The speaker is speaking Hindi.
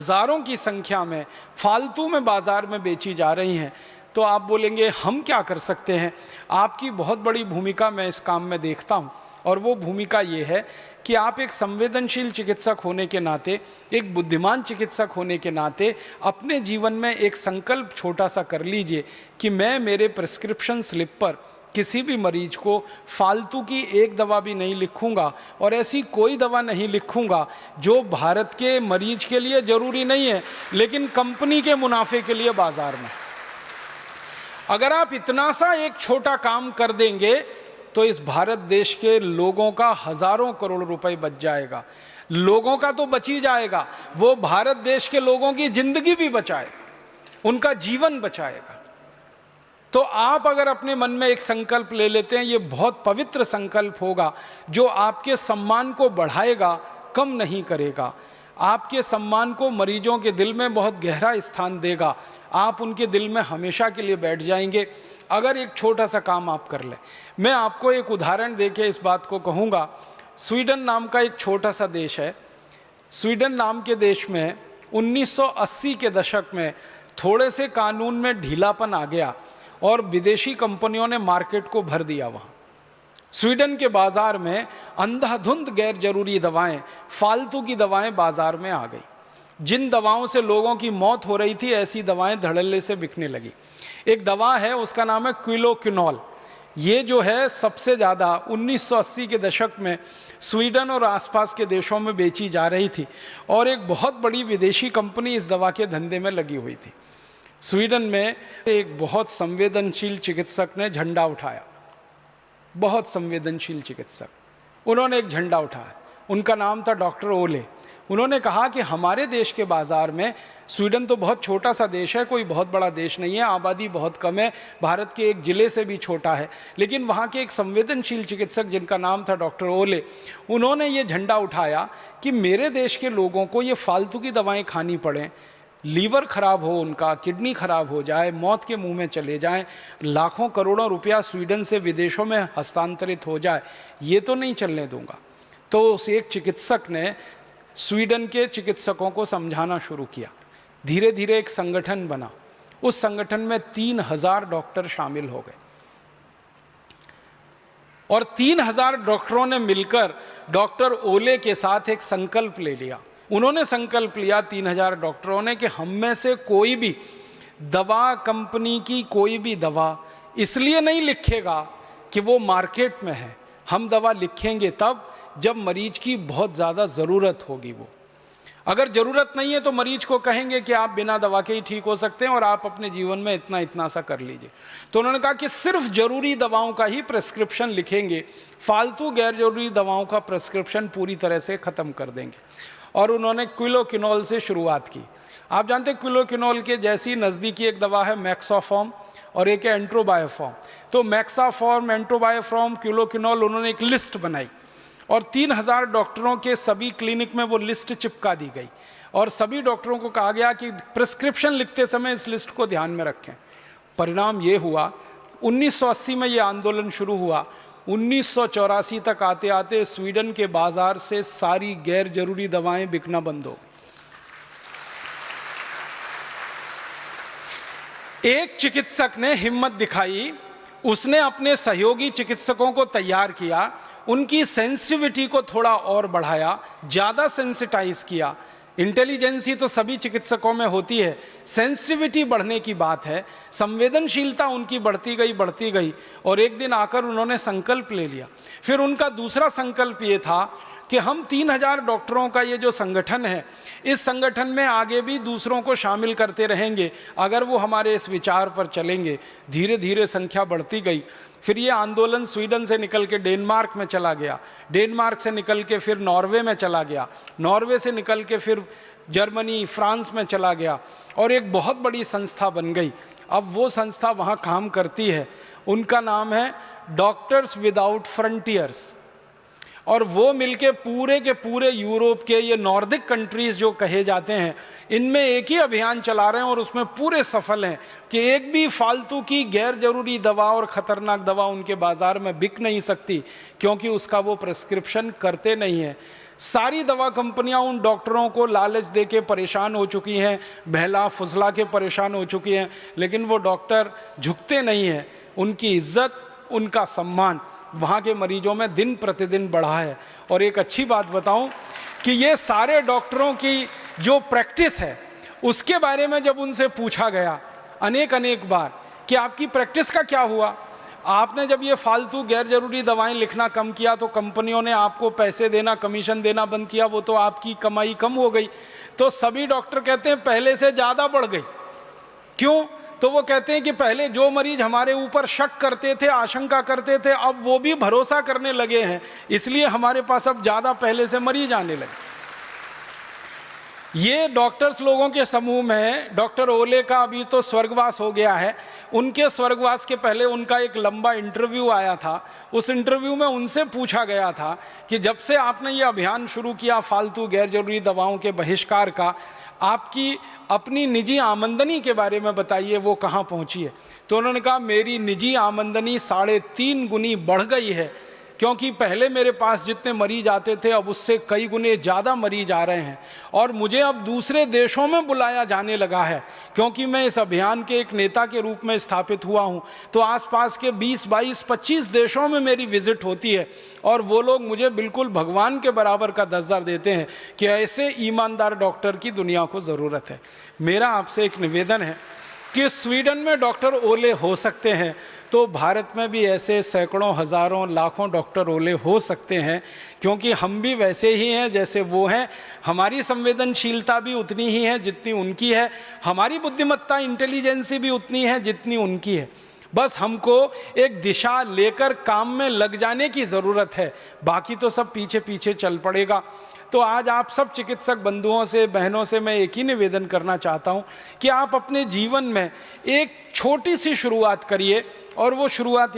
हजारों की संख्या में फालतू में बाजार में बेची जा रही हैं। तो आप बोलेंगे हम क्या कर सकते हैं। आपकी बहुत बड़ी भूमिका मैं इस काम में देखता हूं, और वो भूमिका ये है कि आप एक संवेदनशील चिकित्सक होने के नाते, एक बुद्धिमान चिकित्सक होने के नाते अपने जीवन में एक संकल्प छोटा सा कर लीजिए कि मैं मेरे प्रिस्क्रिप्शन स्लिप पर किसी भी मरीज को फालतू की एक दवा भी नहीं लिखूंगा, और ऐसी कोई दवा नहीं लिखूंगा जो भारत के मरीज के लिए जरूरी नहीं है लेकिन कंपनी के मुनाफे के लिए बाजार में। अगर आप इतना सा एक छोटा काम कर देंगे तो इस भारत देश के लोगों का हजारों करोड़ रुपए बच जाएगा। लोगों का तो बच ही जाएगा, वो भारत देश के लोगों की जिंदगी भी बचाएगा, उनका जीवन बचाएगा। तो आप अगर अपने मन में एक संकल्प ले लेते हैं, ये बहुत पवित्र संकल्प होगा जो आपके सम्मान को बढ़ाएगा, कम नहीं करेगा। आपके सम्मान को मरीजों के दिल में बहुत गहरा स्थान देगा। आप उनके दिल में हमेशा के लिए बैठ जाएंगे अगर एक छोटा सा काम आप कर लें। मैं आपको एक उदाहरण देके इस बात को कहूँगा। स्वीडन नाम का एक छोटा सा देश है। स्वीडन नाम के देश में 1980 के दशक में थोड़े से कानून में ढीलापन आ गया और विदेशी कंपनियों ने मार्केट को भर दिया। वहाँ स्वीडन के बाजार में अंधाधुंध गैर जरूरी दवाएं, फालतू की दवाएं बाजार में आ गई। जिन दवाओं से लोगों की मौत हो रही थी, ऐसी दवाएं धड़ल्ले से बिकने लगी। एक दवा है, उसका नाम है क्विलोक्विनोल। ये जो है सबसे ज़्यादा 1980 के दशक में स्वीडन और आसपास के देशों में बेची जा रही थी, और एक बहुत बड़ी विदेशी कंपनी इस दवा के धंधे में लगी हुई थी। स्वीडन में एक बहुत संवेदनशील चिकित्सक ने झंडा उठाया, बहुत संवेदनशील चिकित्सक। उन्होंने एक झंडा उठाया, उनका नाम था डॉक्टर ओले। उन्होंने कहा कि हमारे देश के बाज़ार में, स्वीडन तो बहुत छोटा सा देश है, कोई बहुत बड़ा देश नहीं है, आबादी बहुत कम है, भारत के एक ज़िले से भी छोटा है, लेकिन वहाँ के एक संवेदनशील चिकित्सक जिनका नाम था डॉक्टर ओले, उन्होंने ये झंडा उठाया कि मेरे देश के लोगों को ये फालतू की दवाएँ खानी पड़ें, लीवर खराब हो उनका, किडनी खराब हो जाए, मौत के मुंह में चले जाएं, लाखों करोड़ों रुपया स्वीडन से विदेशों में हस्तांतरित हो जाए, ये तो नहीं चलने दूंगा। तो उस एक चिकित्सक ने स्वीडन के चिकित्सकों को समझाना शुरू किया। धीरे धीरे एक संगठन बना। उस संगठन में 3000 डॉक्टर शामिल हो गए, और 3000 डॉक्टरों ने मिलकर डॉक्टर ओले के साथ एक संकल्प ले लिया। उन्होंने संकल्प लिया 3000 डॉक्टरों ने कि हम में से कोई भी दवा कंपनी की कोई भी दवा इसलिए नहीं लिखेगा कि वो मार्केट में है। हम दवा लिखेंगे तब जब मरीज की बहुत ज़्यादा ज़रूरत होगी। वो अगर ज़रूरत नहीं है तो मरीज को कहेंगे कि आप बिना दवा के ही ठीक हो सकते हैं और आप अपने जीवन में इतना इतना सा कर लीजिए। तो उन्होंने कहा कि सिर्फ ज़रूरी दवाओं का ही प्रिस्क्रिप्शन लिखेंगे, फालतू गैर जरूरी दवाओं का प्रिस्क्रिप्शन पूरी तरह से ख़त्म कर देंगे। और उन्होंने क्विलोक्विनोल से शुरुआत की। आप जानते हैं क्विलोक्विनोल के जैसी नज़दीकी एक दवा है मैक्सोफॉर्म, और एक है एंट्रोबायोफॉर्म। तो मैक्साफॉर्म, एंट्रोबायोफॉर्म, क्विलोक्विनोल, उन्होंने एक लिस्ट बनाई और 3000 डॉक्टरों के सभी क्लिनिक में वो लिस्ट चिपका दी गई, और सभी डॉक्टरों को कहा गया कि प्रिस्क्रिप्शन लिखते समय इस लिस्ट को ध्यान में रखें। परिणाम ये हुआ, 1980 में ये आंदोलन शुरू हुआ, 1984 तक आते आते स्वीडन के बाजार से सारी गैर जरूरी दवाएं बिकना बंद हो गई। एक चिकित्सक ने हिम्मत दिखाई, उसने अपने सहयोगी चिकित्सकों को तैयार किया, उनकी सेंसिटिविटी को थोड़ा और बढ़ाया, ज़्यादा सेंसिटाइज किया। इंटेलिजेंसी तो सभी चिकित्सकों में होती है, सेंसिटिविटी बढ़ने की बात है। संवेदनशीलता उनकी बढ़ती गई, और एक दिन आकर उन्होंने संकल्प ले लिया। फिर उनका दूसरा संकल्प ये था कि हम 3000 डॉक्टरों का ये जो संगठन है, इस संगठन में आगे भी दूसरों को शामिल करते रहेंगे अगर वो हमारे इस विचार पर चलेंगे। धीरे धीरे संख्या बढ़ती गई। फिर ये आंदोलन स्वीडन से निकल के डेनमार्क में चला गया, डेनमार्क से निकल के फिर नॉर्वे में चला गया, नॉर्वे से निकल के फिर जर्मनी, फ्रांस में चला गया, और एक बहुत बड़ी संस्था बन गई। अब वो संस्था वहाँ काम करती है, उनका नाम है डॉक्टर्स विदाउट फ्रंटियर्स। और वो मिलके पूरे के पूरे यूरोप के ये नॉर्डिक कंट्रीज़ जो कहे जाते हैं, इनमें एक ही अभियान चला रहे हैं और उसमें पूरे सफल हैं कि एक भी फालतू की गैर जरूरी दवा और ख़तरनाक दवा उनके बाज़ार में बिक नहीं सकती, क्योंकि उसका वो प्रिस्क्रिप्शन करते नहीं हैं। सारी दवा कंपनियां उन डॉक्टरों को लालच दे के परेशान हो चुकी हैं, बहला फुसला के परेशान हो चुकी हैं, लेकिन वो डॉक्टर झुकते नहीं हैं। उनकी इज्जत, उनका सम्मान वहाँ के मरीजों में दिन प्रतिदिन बढ़ा है। और एक अच्छी बात बताऊं कि ये सारे डॉक्टरों की जो प्रैक्टिस है, उसके बारे में जब उनसे पूछा गया अनेक बार कि आपकी प्रैक्टिस का क्या हुआ, आपने जब ये फालतू गैर जरूरी दवाएं लिखना कम किया तो कंपनियों ने आपको पैसे देना, कमीशन देना बंद किया, वो तो आपकी कमाई कम हो गई। तो सभी डॉक्टर कहते हैं पहले से ज़्यादा बढ़ गई। क्यों? तो वो कहते हैं कि पहले जो मरीज हमारे ऊपर शक करते थे, आशंका करते थे, अब वो भी भरोसा करने लगे हैं, इसलिए हमारे पास अब ज़्यादा पहले से मरीज आने लगे। ये डॉक्टर्स लोगों के समूह में डॉक्टर ओले का अभी तो स्वर्गवास हो गया है, उनके स्वर्गवास के पहले उनका एक लंबा इंटरव्यू आया था। उस इंटरव्यू में उनसे पूछा गया था कि जब से आपने ये अभियान शुरू किया फालतू गैर जरूरी दवाओं के बहिष्कार का, आपकी अपनी निजी आमदनी के बारे में बताइए, वो कहाँ पहुँची है। तो उन्होंने कहा मेरी निजी आमदनी 3.5 गुनी बढ़ गई है, क्योंकि पहले मेरे पास जितने मरीज आते थे अब उससे कई गुने ज़्यादा मरीज आ रहे हैं, और मुझे अब दूसरे देशों में बुलाया जाने लगा है, क्योंकि मैं इस अभियान के एक नेता के रूप में स्थापित हुआ हूं। तो आसपास के 20, 22, 25 देशों में मेरी विजिट होती है, और वो लोग मुझे बिल्कुल भगवान के बराबर का दर्जा देते हैं कि ऐसे ईमानदार डॉक्टर की दुनिया को ज़रूरत है। मेरा आपसे एक निवेदन है कि स्वीडन में डॉक्टर ओले हो सकते हैं, तो भारत में भी ऐसे सैकड़ों, हज़ारों, लाखों डॉक्टर ओले हो सकते हैं, क्योंकि हम भी वैसे ही हैं जैसे वो हैं। हमारी संवेदनशीलता भी उतनी ही है जितनी उनकी है, हमारी बुद्धिमत्ता, इंटेलिजेंसी भी उतनी है जितनी उनकी है। बस हमको एक दिशा लेकर काम में लग जाने की ज़रूरत है, बाकी तो सब पीछे पीछे चल पड़ेगा। तो आज आप सब चिकित्सक बंधुओं से, बहनों से मैं एक ही निवेदन करना चाहता हूं कि आप अपने जीवन में एक छोटी सी शुरुआत करिए, और वो शुरुआत